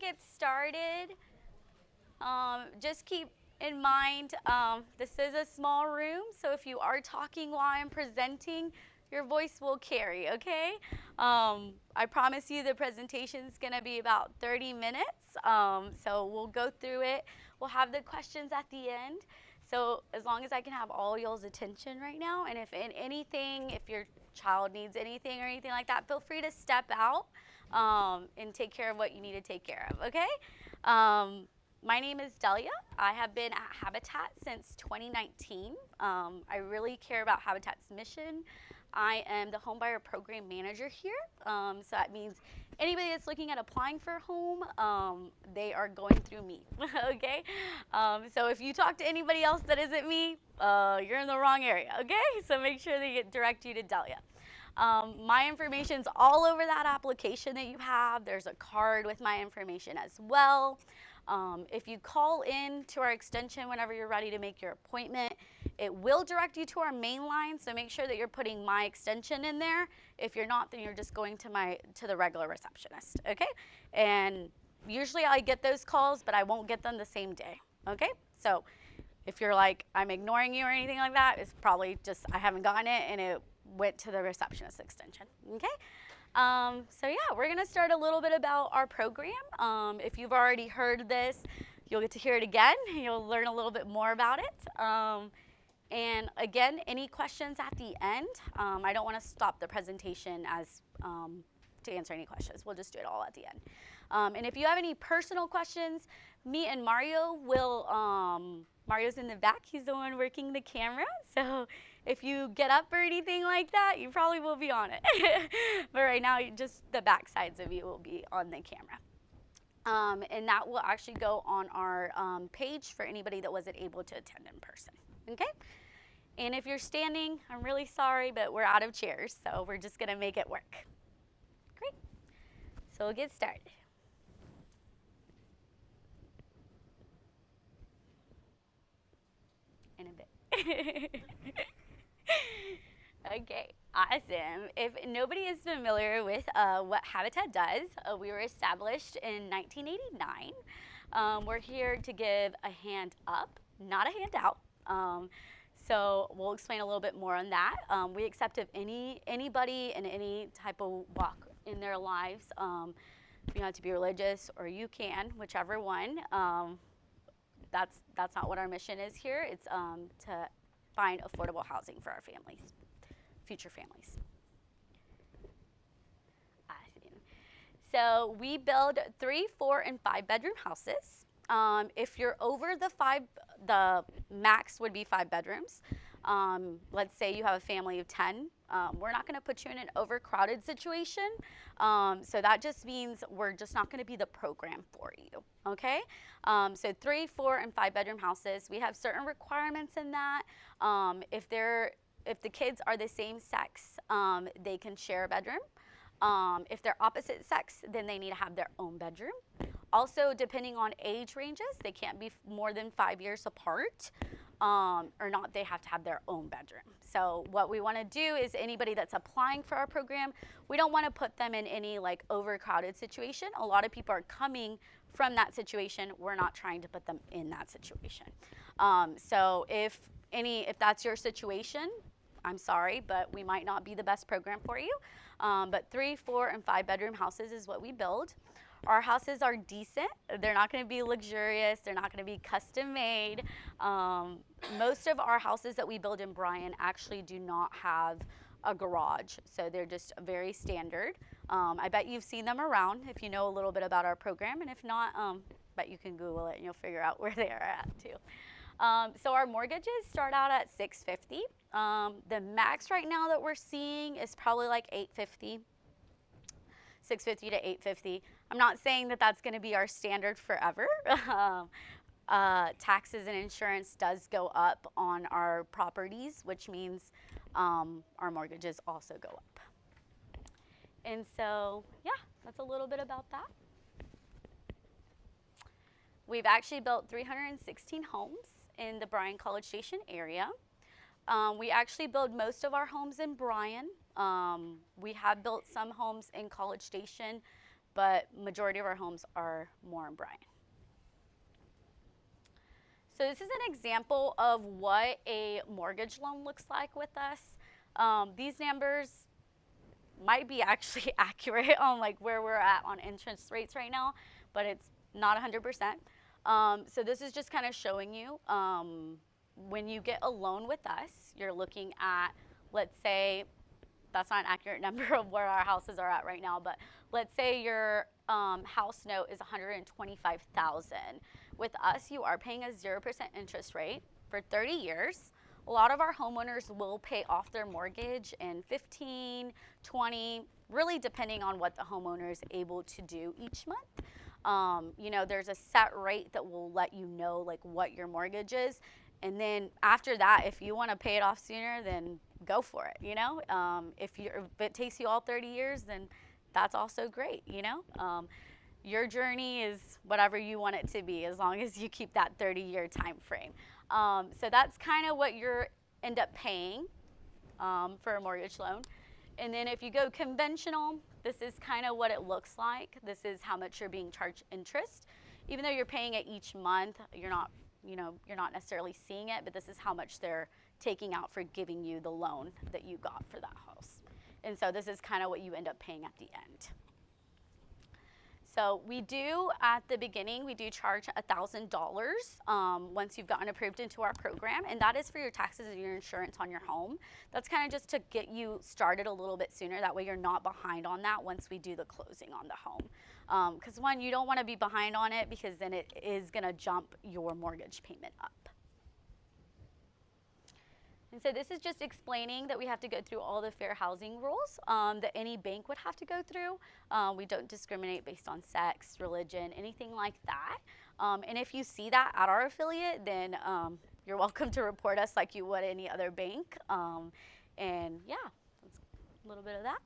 get started, just keep in mind this is a small room, so if you are talking while I'm presenting, your voice will carry, okay? I promise you the presentation is going to be about 30 minutes, so we'll go through it. We'll have the questions at the end. So as long as I can have all y'all's attention right now, and if in anything, if your child needs anything or anything like that, feel free to step out and take care of what you need to take care of, okay? My name is Delia. I have been at Habitat since 2019. I really care about Habitat's mission. I am the Homebuyer Program Manager here. So that means anybody that's looking at applying for a home, they are going through me, okay? So if you talk to anybody else that isn't me, you're in the wrong area, okay? So make sure they direct you to Delia. My information's all over that application that you have. There's a card with my information as well. If you call in to our extension whenever you're ready to make your appointment, it will direct you to our main line, so make sure that you're putting my extension in there. If you're not, then you're just going to the regular receptionist, okay? And usually I get those calls, but I won't get them the same day, okay? So if you're like, I'm ignoring you or anything like that, it's probably just I haven't gotten it and it went to the receptionist extension, okay? So yeah, we're gonna start a little bit about our program. If you've already heard this, you'll get to hear it again. You'll learn a little bit more about it. And again, any questions at the end? I don't want to stop the presentation to answer any questions. We'll just do it all at the end. And if you have any personal questions, me and Mario will, Mario's in the back. He's the one working the camera. So if you get up or anything like that, you probably will be on it. But right now, just the back sides of you will be on the camera. And that will actually go on our page for anybody that wasn't able to attend in person, okay? And if you're standing, I'm really sorry, but we're out of chairs, so we're just gonna make it work. Great, so we'll get started. In a bit. Okay, awesome. If nobody is familiar with what Habitat does, we were established in 1989. We're here to give a hand up, not a hand out. So we'll explain a little bit more on that. We accept anybody in any type of walk in their lives. You have to be religious or you can, whichever one. That's not what our mission is here. It's to find affordable housing for our families, future families. Awesome. So we build 3, 4, and 5 bedroom houses. If you're over the max would be 5 bedrooms. Let's say you have a family of 10. We're not going to put you in an overcrowded situation. So that just means we're just not going to be the program for you, okay? So 3, 4, and 5 bedroom houses. We have certain requirements in that. If the kids are the same sex, they can share a bedroom. If they're opposite sex, then they need to have their own bedroom. Also, depending on age ranges, they can't be more than 5 years apart, or not, they have to have their own bedroom. So what we want to do is anybody that's applying for our program, we don't want to put them in any like overcrowded situation. A lot of people are coming from that situation. We're not trying to put them in that situation. So if that's your situation, I'm sorry, but we might not be the best program for you. But 3, 4, and 5 bedroom houses is what we build. Our houses are decent. They're not going to be luxurious. They're not going to be custom made. Most of our houses that we build in Bryan actually do not have a garage, so they're just very standard. I bet you've seen them around if you know a little bit about our program, and if not, bet you can Google it and you'll figure out where they are at too. So our mortgages start out at $650. The max right now that we're seeing is probably like $850. $650 to $850. I'm not saying that that's going to be our standard forever. Taxes and insurance does go up on our properties, which means our mortgages also go up. And so, yeah, that's a little bit about that. We've actually built 316 homes in the Bryan College Station area. We actually build most of our homes in Bryan. We have built some homes in College Station, but majority of our homes are more in Bryan. So this is an example of what a mortgage loan looks like with us. These numbers might be actually accurate on like where we're at on interest rates right now, but it's not 100%. So this is just kind of showing you when you get a loan with us, you're looking at, let's say, that's not an accurate number of where our houses are at right now, but let's say your house note is $125,000. With us, you are paying a 0% interest rate for 30 years. A lot of our homeowners will pay off their mortgage in 15, 20, really depending on what the homeowner is able to do each month. You know, there's a set rate that will let you know like what your mortgage is. And then after that, if you want to pay it off sooner, then go for it, you know. If it takes you all 30 years, then that's also great, you know. Your journey is whatever you want it to be, as long as you keep that 30-year time frame. So that's kind of what you end up paying for a mortgage loan. And then if you go conventional, this is kind of what it looks like. This is how much you're being charged interest. Even though you're paying it each month, you're not necessarily seeing it, but this is how much they're taking out for giving you the loan that you got for that house. And so this is kind of what you end up paying at the end. So we do, at the beginning, we do charge $1,000 once you've gotten approved into our program, and that is for your taxes and your insurance on your home. That's kind of just to get you started a little bit sooner. That way you're not behind on that once we do the closing on the home. Because one, you don't want to be behind on it because then it is going to jump your mortgage payment up. And so this is just explaining that we have to go through all the fair housing rules that any bank would have to go through. We don't discriminate based on sex, religion, anything like that. And if you see that at our affiliate, then you're welcome to report us like you would any other bank. And yeah, that's a little bit of that.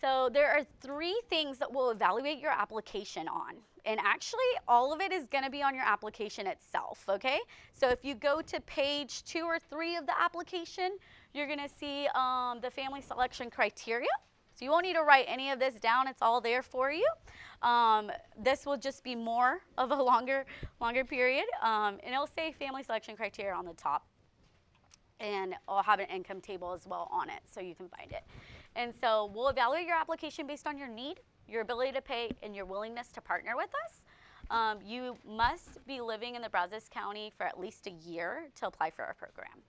So there are 3 things that we'll evaluate your application on. And actually, all of it is going to be on your application itself, okay? So if you go to page 2 or 3 of the application, you're going to see the family selection criteria. So you won't need to write any of this down. It's all there for you. This will just be more of a longer period. And it'll say family selection criteria on the top. And I'll have an income table as well on it so you can find it. And so we'll evaluate your application based on your need, your ability to pay, and your willingness to partner with us. You must be living in the Brazos County for at least a year to apply for our program.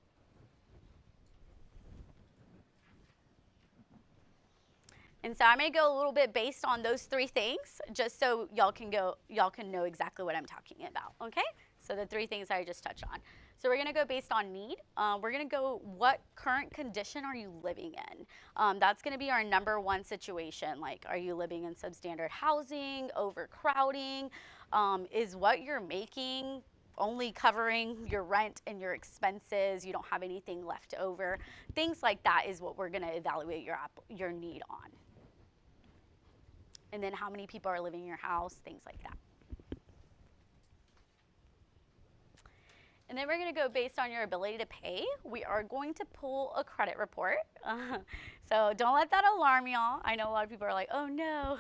And so I'm going to go a little bit based on those 3 things, just so y'all can know exactly what I'm talking about, okay? So the 3 things I just touched on. So we're going to go based on need. We're going to go, what current condition are you living in? That's going to be our number 1 situation. Like, are you living in substandard housing, overcrowding? Is what you're making only covering your rent and your expenses? You don't have anything left over? Things like that is what we're going to evaluate your need on. And then how many people are living in your house, things like that. And then we're going to go based on your ability to pay. We are going to pull a credit report. So don't let that alarm y'all. I know a lot of people are like, oh no,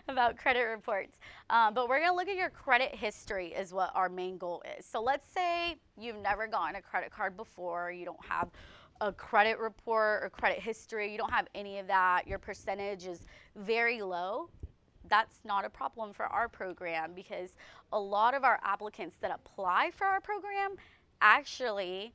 about credit reports. But we're going to look at your credit history is what our main goal is. So let's say you've never gotten a credit card before. You don't have a credit report or credit history. You don't have any of that. Your percentage is very low. That's not a problem for our program because a lot of our applicants that apply for our program actually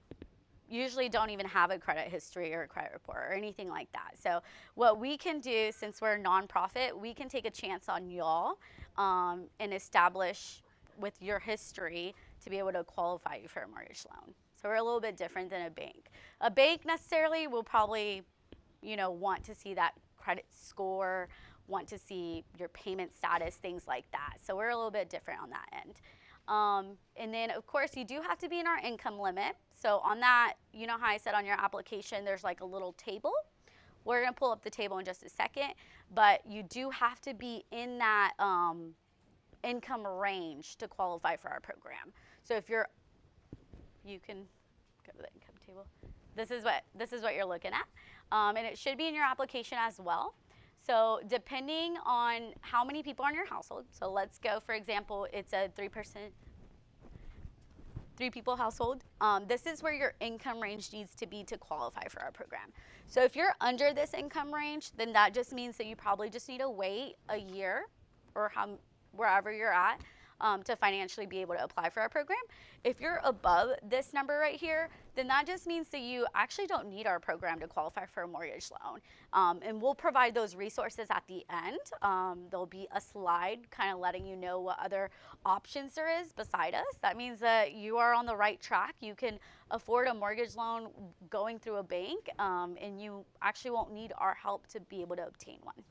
usually don't even have a credit history or a credit report or anything like that. So what we can do, since we're a nonprofit, we can take a chance on y'all and establish with your history to be able to qualify you for a mortgage loan. So we're a little bit different than a bank. A bank necessarily will probably, want to see that credit score, want to see your payment status, things like that. So we're a little bit different on that end. And then, of course, you do have to be in our income limit. So on that, you know how I said on your application, there's like a little table. We're going to pull up the table in just a second. But you do have to be in that income range to qualify for our program. So if you can go to the income table. this is what you're looking at, and it should be in your application as well. So depending on how many people are in your household, so let's go, for example, it's a 3-people household. This is where your income range needs to be to qualify for our program. So if you're under this income range, then that just means that you probably just need to wait a year or wherever you're at to financially be able to apply for our program. If you're above this number right here, then that just means that you actually don't need our program to qualify for a mortgage loan. And we'll provide those resources at the end. There'll be a slide kind of letting you know what other options there is beside us. That means that you are on the right track. You can afford a mortgage loan going through a bank, and you actually won't need our help to be able to obtain one.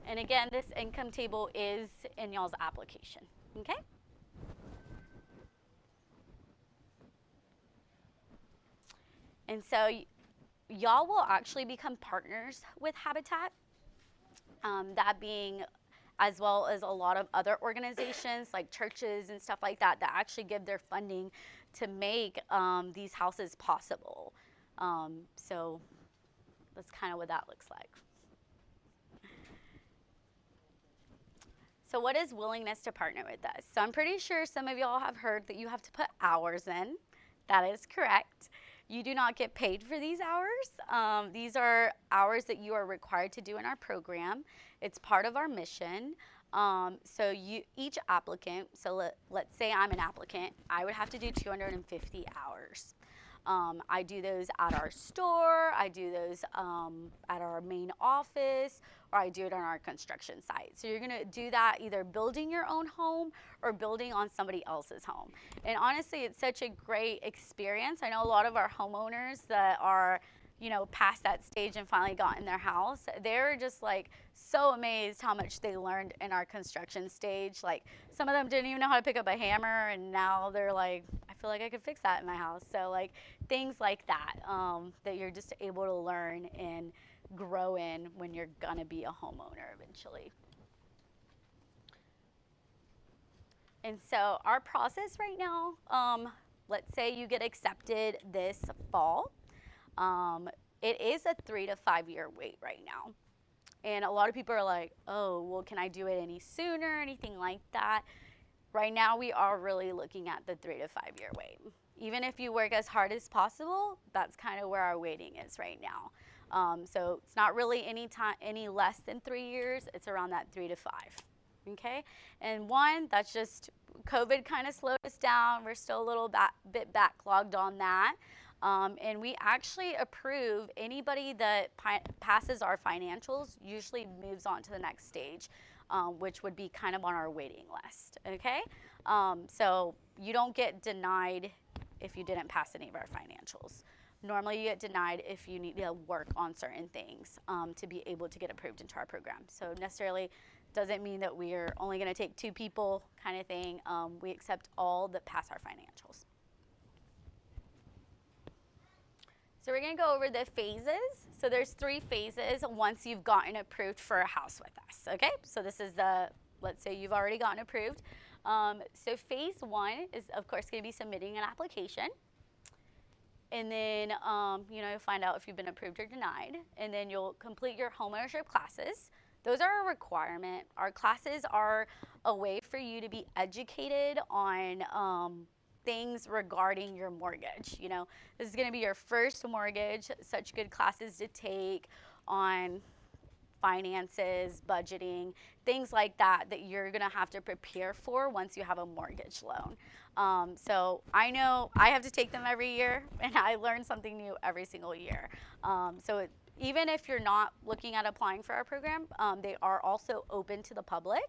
And again, this income table is in y'all's application, okay? And so y'all will actually become partners with Habitat, that being as well as a lot of other organizations like churches and stuff like that that actually give their funding to make these houses possible. So that's kind of what that looks like. So what is willingness to partner with us? So I'm pretty sure some of y'all have heard that you have to put hours in. That is correct. You do not get paid for these hours. These are hours that you are required to do in our program. It's part of our mission. So each applicant, so let's say I'm an applicant, I would have to do 250 hours. I do those at our store, I do those at our main office, or I do it on our construction site. So you're gonna do that either building your own home or building on somebody else's home. And honestly, it's such a great experience. I know a lot of our homeowners that are, you know, past that stage and finally got in their house, they're just like so amazed how much they learned in our construction stage. Like some of them didn't even know how to pick up a hammer, and now they're like, I feel like I could fix that in my house. So like things like that, that you're just able to learn and grow in when you're gonna be a homeowner eventually. And so our process right now, let's say you get accepted this fall. It is a 3 to 5 year wait right now. And a lot of people are like, oh, well, can I do it any sooner, anything like that? Right now, we are really looking at the 3 to 5 year wait. Even if you work as hard as possible, that's kind of where our waiting is right now. So it's not really any less than 3 years. It's around that 3 to 5. Okay, and that's just COVID kind of slowed us down. We're still a little bit backlogged on that. And we actually approve anybody that passes our financials usually moves on to the next stage, which would be kind of on our waiting list, okay? So you don't get denied if you didn't pass any of our financials. Normally you get denied if you need to work on certain things to be able to get approved into our program. So necessarily doesn't mean that we're only gonna take 2 people kind of thing. We accept all that pass our financials. So we're gonna go over the phases. So there's 3 phases once you've gotten approved for a house with us, okay? So this is let's say you've already gotten approved. So phase 1 is of course gonna be submitting an application. And then, you'll find out if you've been approved or denied. And then you'll complete your homeownership classes. Those are a requirement. Our classes are a way for you to be educated on things regarding your mortgage. You know, this is gonna be your first mortgage, such good classes to take on finances, budgeting, things like that you're gonna have to prepare for once you have a mortgage loan. So I know I have to take them every year, and I learn something new every single year. Even if you're not looking at applying for our program, they are also open to the public.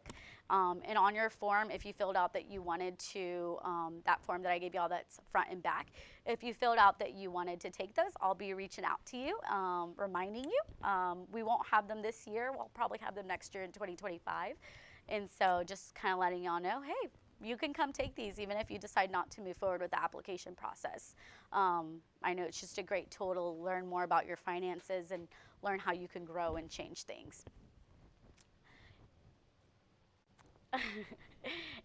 And on your form, if you filled out that you wanted to, that form that I gave y'all that's front and back, if you filled out that you wanted to take those, I'll be reaching out to you, reminding you. We won't have them this year. We'll probably have them next year in 2025. And so just kind of letting y'all know, hey, you can come take these even if you decide not to move forward with the application process. I know it's just a great tool to learn more about your finances and learn how you can grow and change things.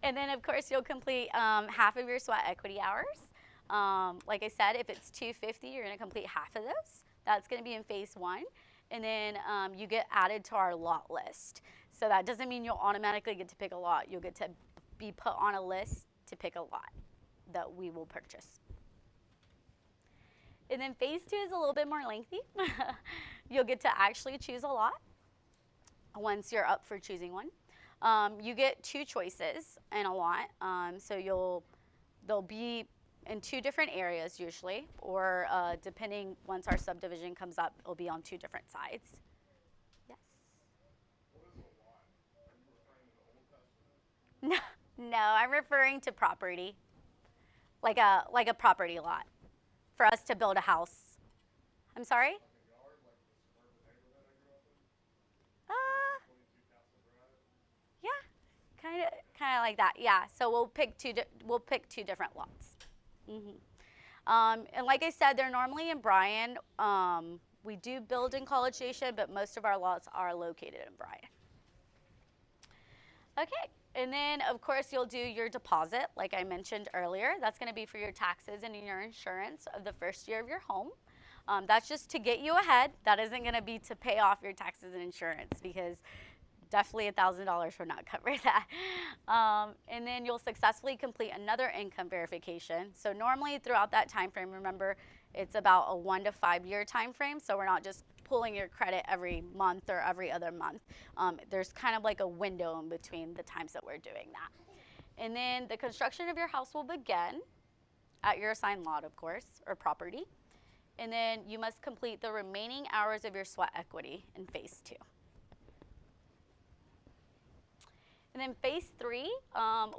And then of course you'll complete half of your sweat equity hours. Like I said, if it's 250, you're going to complete half of those. That's going to be in phase 1. And then you get added to our lot list. So that doesn't mean you'll automatically get to pick a lot. You'll get to be put on a list to pick a lot that we will purchase. And then phase 2 is a little bit more lengthy. You'll get to actually choose a lot once you're up for choosing one. You get 2 choices in a lot. So they'll be in 2 different areas usually, or depending, once our subdivision comes up, it'll be on 2 different sides. Yes? What is a lot? Are you referring to the Old Testament? No, I'm referring to property, like a property lot for us to build a house. I'm sorry? Like a yard, like the suburban neighborhood I grew up in? 22 Castle Drive? Yeah, kind of like that. Yeah. So we'll pick two different lots. And like I said, they're normally in Bryan. We do build in College Station, but most of our lots are located in Bryan. Okay, and then of course you'll do your deposit, like I mentioned earlier. That's going to be for your taxes and your insurance of the first year of your home. That's just to get you ahead. That isn't going to be to pay off your taxes and insurance, because definitely $1,000 would not cover that. And then you'll successfully complete another income verification. So normally throughout that time frame, remember, it's about a 1 to 5 year time frame. So we're not just pulling your credit every month or every other month. There's kind of like a window in between the times that we're doing that. And then the construction of your house will begin at your assigned lot, of course, or property. And then you must complete the remaining hours of your sweat equity in phase 2. And then phase 3,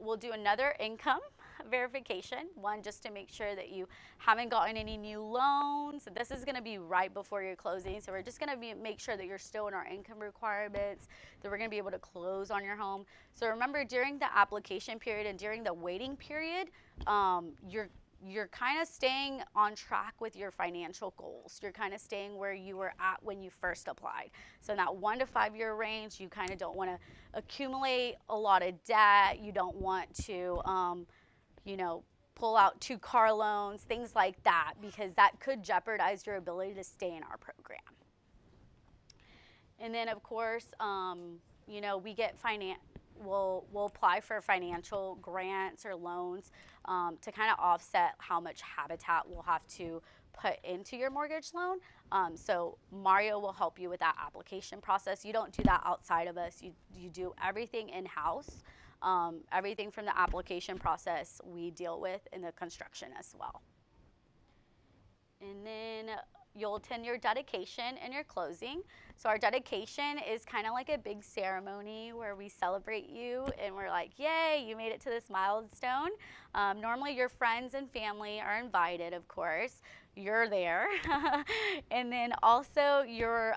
we'll do another income verification, one just to make sure that you haven't gotten any new loans. This is going to be right before your closing, so we're just going to make sure that you're still in our income requirements, that we're going to be able to close on your home. So remember, during the application period and during the waiting period, you're kind of staying on track with your financial goals. You're kind of staying where you were at when you first applied. So in that 1 to 5 year range, you kind of don't want to accumulate a lot of debt. You don't want to, pull out 2 car loans, things like that, because that could jeopardize your ability to stay in our program. And then of course, we get we'll apply for financial grants or loans to kind of offset how much habitat we'll have to put into your mortgage loan. So Mario will help you with that application process. You don't do that outside of us. You do everything in-house. Everything from the application process we deal with in the construction as well. And then you'll attend your dedication and your closing. So our dedication is kind of like a big ceremony where we celebrate you and we're like, yay, you made it to this milestone. Normally your friends and family are invited, of course. You're there. And then also your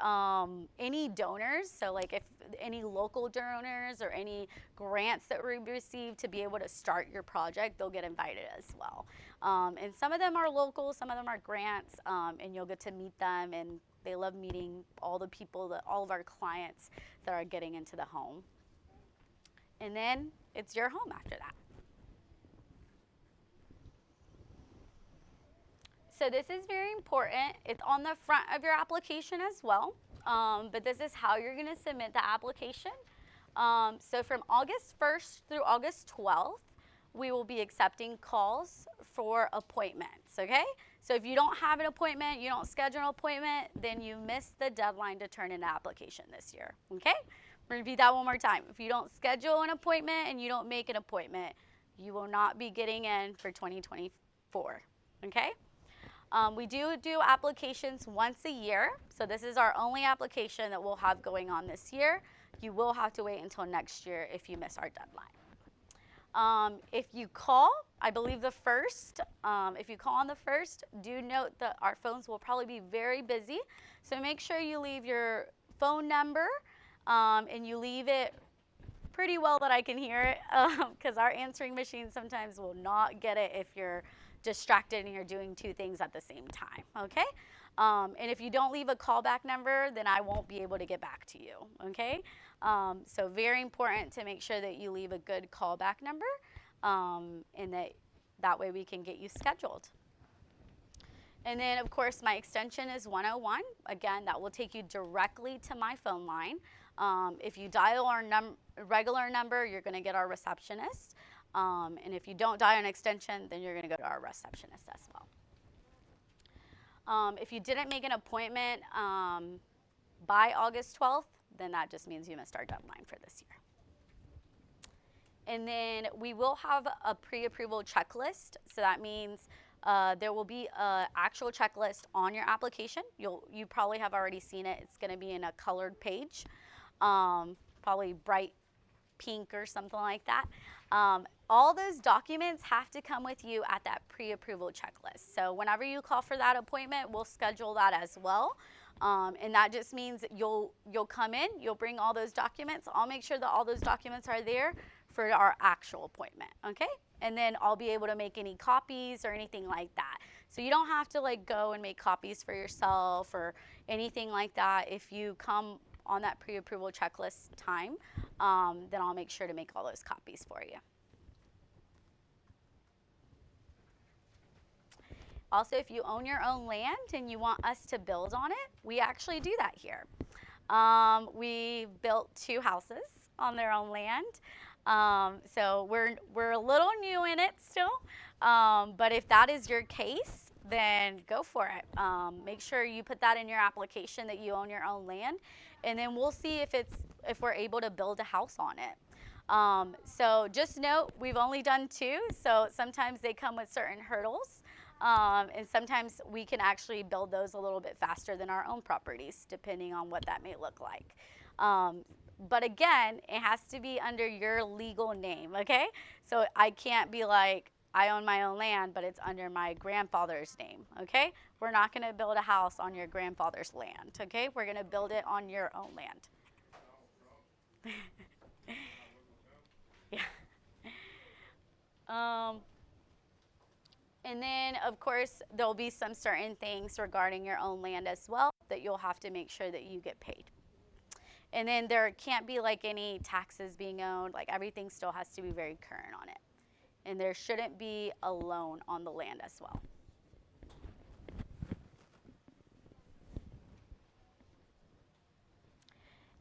any donors, so like if any local donors or any grants that we receive to be able to start your project, they'll get invited as well. And some of them are local, some of them are grants, and you'll get to meet them, and they love meeting all the people, all of our clients that are getting into the home. And then it's your home after that. So this is very important. It's on the front of your application as well, but this is how you're going to submit the application. So from August 1st through August 12th, we will be accepting calls for appointments, okay? So if you don't have an appointment, you don't schedule an appointment, then you missed the deadline to turn in an application this year, okay? We're going to repeat that one more time. If you don't schedule an appointment and you don't make an appointment, you will not be getting in for 2024, okay? We do applications once a year, so this is our only application that we'll have going on this year. You will have to wait until next year if you miss our deadline. If you call, I believe the first, if you call on the first, do note that our phones will probably be very busy, so make sure you leave your phone number and you leave it pretty well that I can hear it, because our answering machine sometimes will not get it if you're distracted and you're doing 2 things at the same time, okay? And if you don't leave a callback number, then I won't be able to get back to you, okay? So very important to make sure that you leave a good callback number, and that way we can get you scheduled. And then, of course, my extension is 101. Again, that will take you directly to my phone line. If you dial our regular number, you're going to get our receptionist. And if you don't dial an extension, then you're going to go to our receptionist as well. If you didn't make an appointment by August 12th, then that just means you missed our deadline for this year. And then we will have a pre-approval checklist. So that means there will be an actual checklist on your application. You probably have already seen it. It's going to be in a colored page, probably bright pink or something like that. All those documents have to come with you at that pre-approval checklist. So whenever you call for that appointment, we'll schedule that as well. And that just means you'll come in, you'll bring all those documents. I'll make sure that all those documents are there for our actual appointment, okay? And then I'll be able to make any copies or anything like that. So you don't have to like go and make copies for yourself or anything like that. If you come on that pre-approval checklist time, then I'll make sure to make all those copies for you. Also, if you own your own land and you want us to build on it, we actually do that here. We built 2 houses on their own land. So we're a little new in it still, but if that is your case, then go for it. Make sure you put that in your application that you own your own land, and then we'll see if we're able to build a house on it. So just note, we've only done 2, so sometimes they come with certain hurdles, and sometimes we can actually build those a little bit faster than our own properties, depending on what that may look like. But again, it has to be under your legal name, okay? So I can't be like, I own my own land, but it's under my grandfather's name, okay? We're not going to build a house on your grandfather's land, okay? We're going to build it on your own land. Yeah. And then, of course, there'll be some certain things regarding your own land as well that you'll have to make sure that you get paid. And then there can't be like any taxes being owed. Like everything still has to be very current on it. And there shouldn't be a loan on the land as well.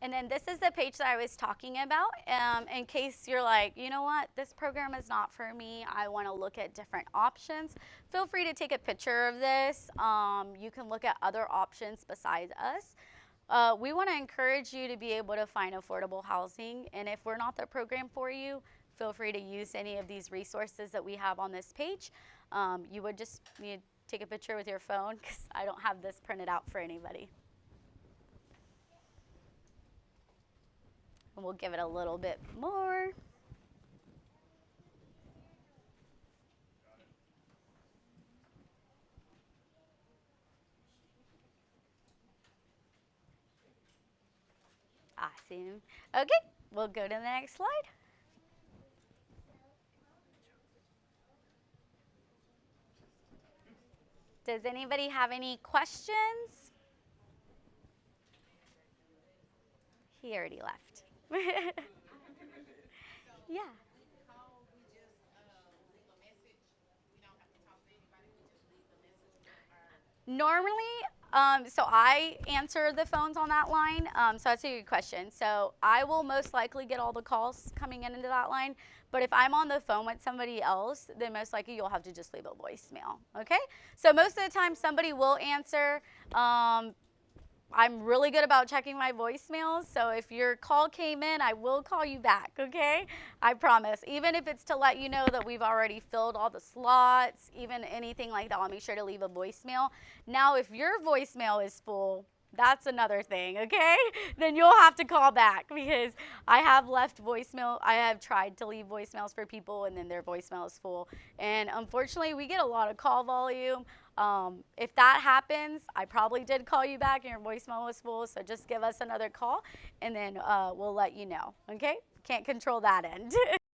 And then this is the page that I was talking about. In case you're like, you know what, this program is not for me. I want to look at different options. Feel free to take a picture of this. You can look at other options besides us. We want to encourage you to be able to find affordable housing, and if we're not the program for you, feel free to use any of these resources that we have on this page. You would just need to take a picture with your phone because I don't have this printed out for anybody. And we'll give it a little bit more. Awesome. Okay, we'll go to the next slide. Does anybody have any questions? He already left. Yeah. Normally, so I answer the phones on that line, so that's a good question. So I will most likely get all the calls coming into that line, but if I'm on the phone with somebody else, then most likely you'll have to just leave a voicemail, okay? So most of the time somebody will answer. I'm really good about checking my voicemails, so if your call came in, I will call you back, okay? I promise. Even if it's to let you know that we've already filled all the slots, even anything like that, I'll make sure to leave a voicemail. Now, if your voicemail is full, that's another thing, okay? Then you'll have to call back because I have left voicemail. I have tried to leave voicemails for people and then their voicemail is full. And unfortunately, we get a lot of call volume. If that happens, I probably did call you back and your voicemail was full, so just give us another call and then we'll let you know, okay? Can't control that end.